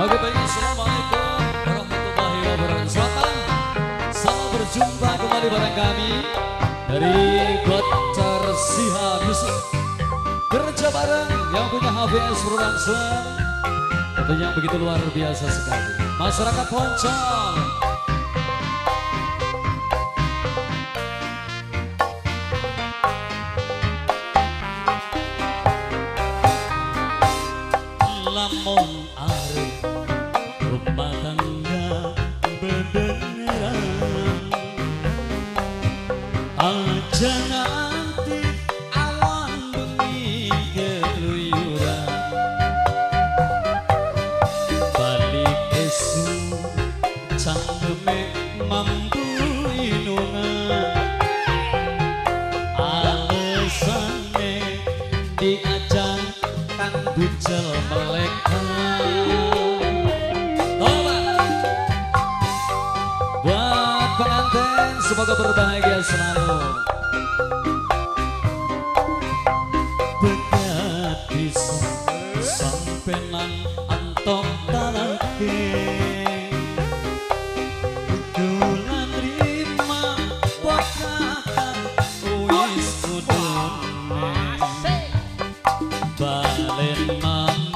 Oke baik, assalamualaikum warahmatullahi wabarakatuh. Selamat berjumpa kembali bareng kami dari Gocor Siha Music. Kerja bareng yang punya HBS Production, tentunya yang begitu luar biasa sekali. Masyarakat Poncol, lamun arep rumah tangga beneran aja nanti awan bengi keluyuran balik esu cangkeme mampu inungan alesane diajak kan bucel meleka. Buat pengantin semoga berbahagia selalu. Begat bisa sampai nang antok talake bulan rima wakatan wis kudune balen mami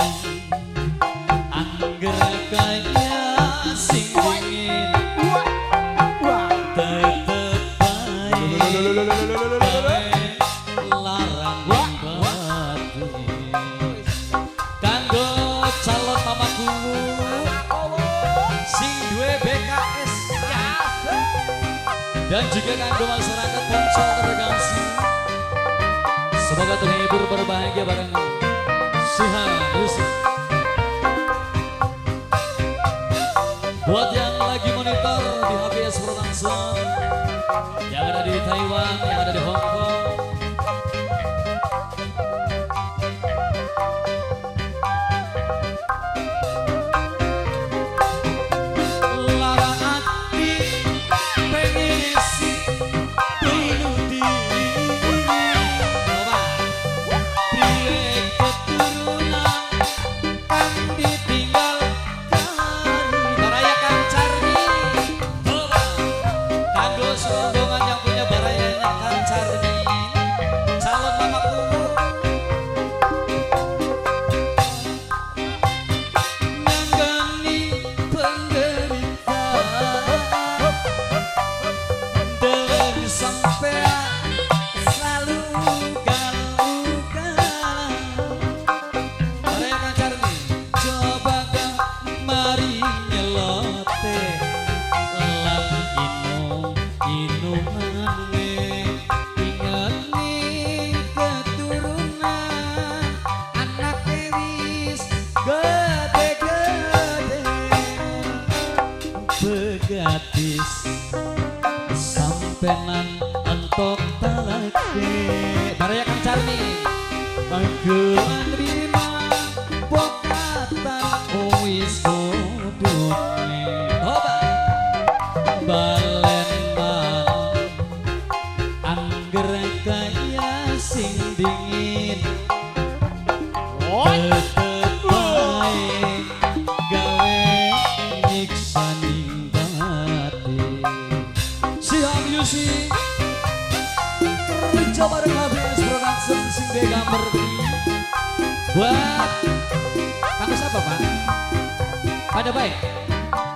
angger kaya sing dingin tetep baik larang batu kanggo calon mamaku sing duwe BKS dan juga kanggo masyarakat Poncol terkasih, semoga terhibur berbahagia bareng Siha Music. Buat yang lagi monitor di HBS Production, yang ada di Taiwan, yang ada di Hong Kong, lara hati pengen isi bunuh diri. Coba pilih keturunan kan ditinggal baraya Kang Carni. Coba kanggo rombongan yang punya barayanya Kang Carni, calon mamaku nanggani penderitaan dan sampean selalu ugal-ugalan. Baraya Kang Carni, coba kang mari nyelote lang inung-inungane inget nih keturunan anak wis gede-gede begatis sampenan entok talake. Baraya Kang Carni panggelan rima pokatan wis kudune. Coba balen man angger kaya sing dingin tetep baik gawe nyiksa ning batin. Siha Music kerja bareng HBS Production sing de gambar buat kamu siapa Pak? Pada baik?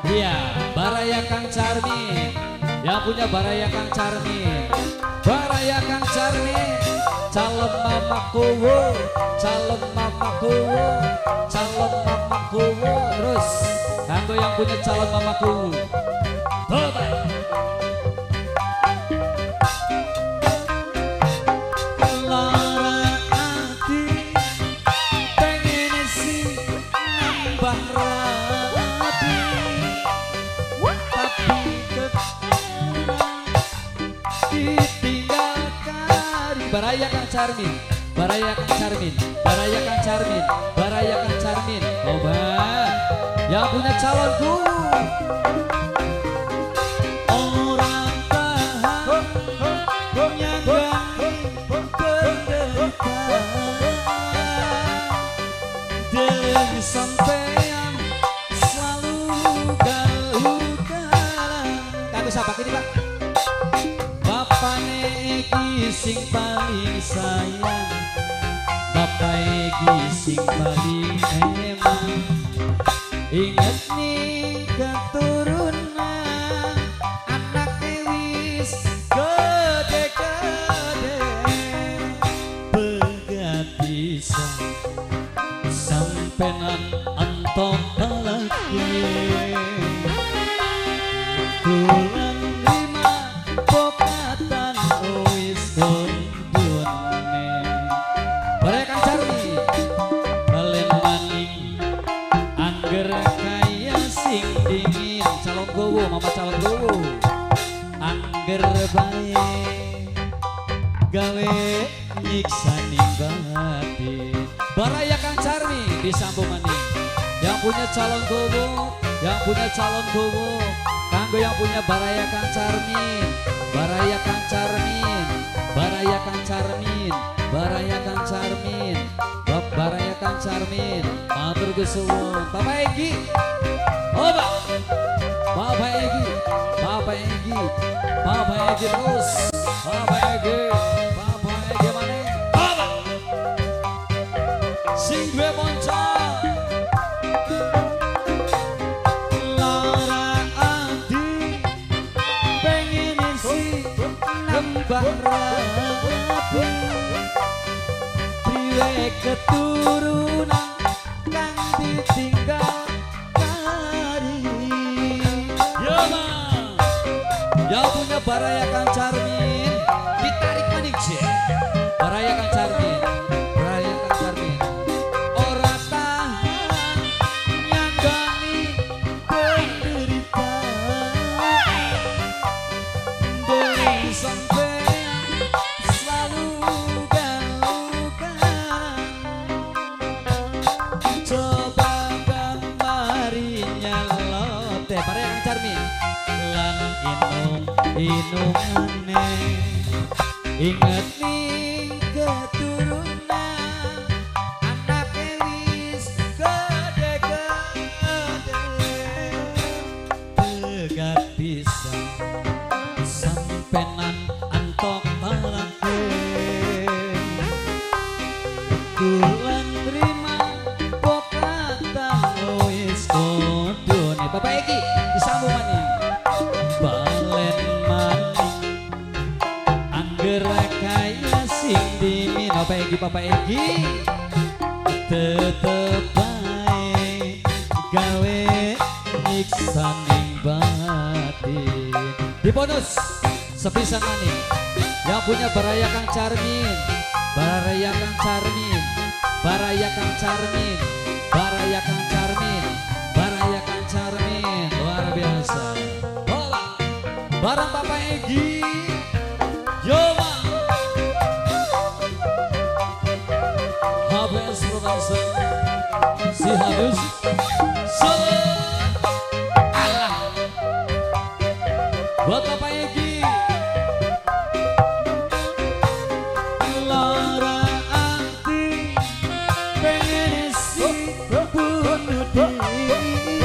Iya, Baraya Kang Carni, yang punya Baraya Kang Carni, Baraya Kang Carni, calon mamaku, calon mamaku, calon mamaku, terus Kanggo yang punya calon mamaku. Bye-bye. Baraya Kang Charmin, Baraya Kang Charmin, Baraya Kang Charmin, Baraya Kang Charmin. Coba yang punya calonku. Orang tahan nyangani penderitaan dengan sampean selalu galukan. Kami siapa ini Pak? Bapane iki sing paling sayang, Bapak iki sing paling emang. Ingat nih keturunan anak wis gede-gede, pegat bisa sampenan antok lagi. Tulan lima pokatan wis kondune. Baraya Kang Charmi balen maning angger kaya sing dingin. Calon gowo, mama calon gowo. Angger bae gawe nyiksa ning batin. Baraya Kang Charmi disambung maning. Yang punya calon gowo, yang punya calon gowo. Kanggo yang punya Baraya Kang Charmin, Baraya Kang Charmin, Baraya Kang Charmin, Baraya Kang Charmin, Baraya Kang Charmin. Matur kesuwun Bapak Egi. Oba. Bapak Egi, Bapak Egi, Bapak Egi terus. Bapak Egi, Bapak Egi mana? Oba. Sing duwe monca. Rapi priwe keturunan kang ditinggal kari. Yo mang, yang punya Baraya Kang Charmin ditarik maning je. Baraya Kang Charmin, Baraya Kang Charmin. Ora tahan nyanggani penderitaan dari sampai Baraya Kang Charmin lan inung-inungane. Inget ning keturunan anak wis gede-gede, tegat bisa sampenan antok malake. Tulan terima pokatan wis kondune. Bapak Egi disambung maning. Balen maning angger kaya sing dimin. Bapak Egi, Bapak Egi tetep bae gawe nyiksa ning batin. Di bonus sepisan maning yang punya Baraya Kang Charmin, Baraya Kang Charmin, Baraya Kang Charmin, Baraya Kang Charmin, Baraya Kang Charmin. Luar biasa. Bola bareng Bapak Egi. Yo mang. HBS Production si habis Allah buat Bapak Egi. Lara anti pengen si bunuh diri,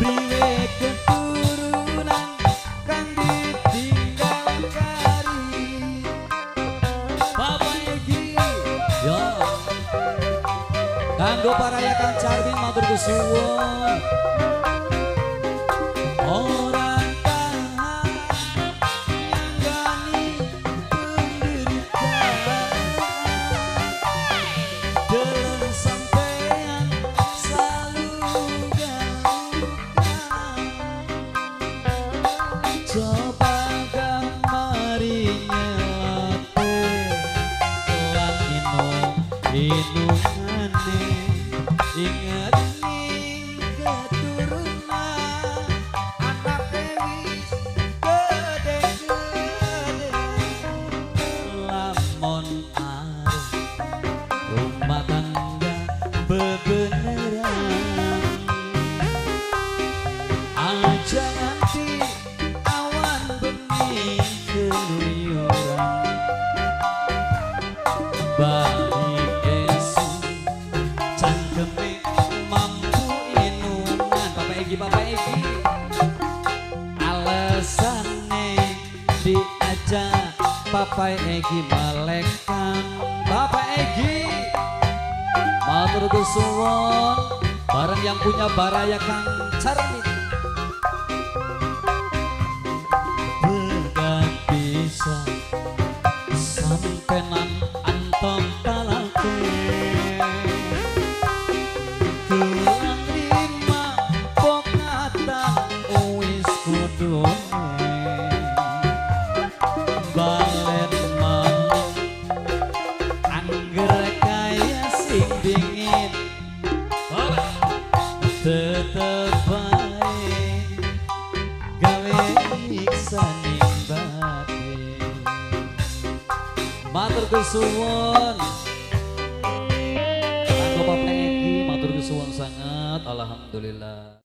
priwe keturunan kang ditinggal kari. Bapak Egi yo kanggo Baraya Kang Charmin matur kesuwun. Orang tahan nyanggani penderitaan, dalam sampean selalu bebeneran aja nganti awan bengi keluyuran balik esok cangkeme mampu inungan Papa Egi alesane diajak Papa Egi malekan Bapak Egi matur suwun bareng yang punya baraya Kang Carni begat bisa sampenan antong talake kurang lima pokatan wis kudune balen manung angger kaya sing dingin tetep bae gawe iksaning batin matur kesuwun kanggo Bapak Egi matur kesuwun sangat alhamdulillah.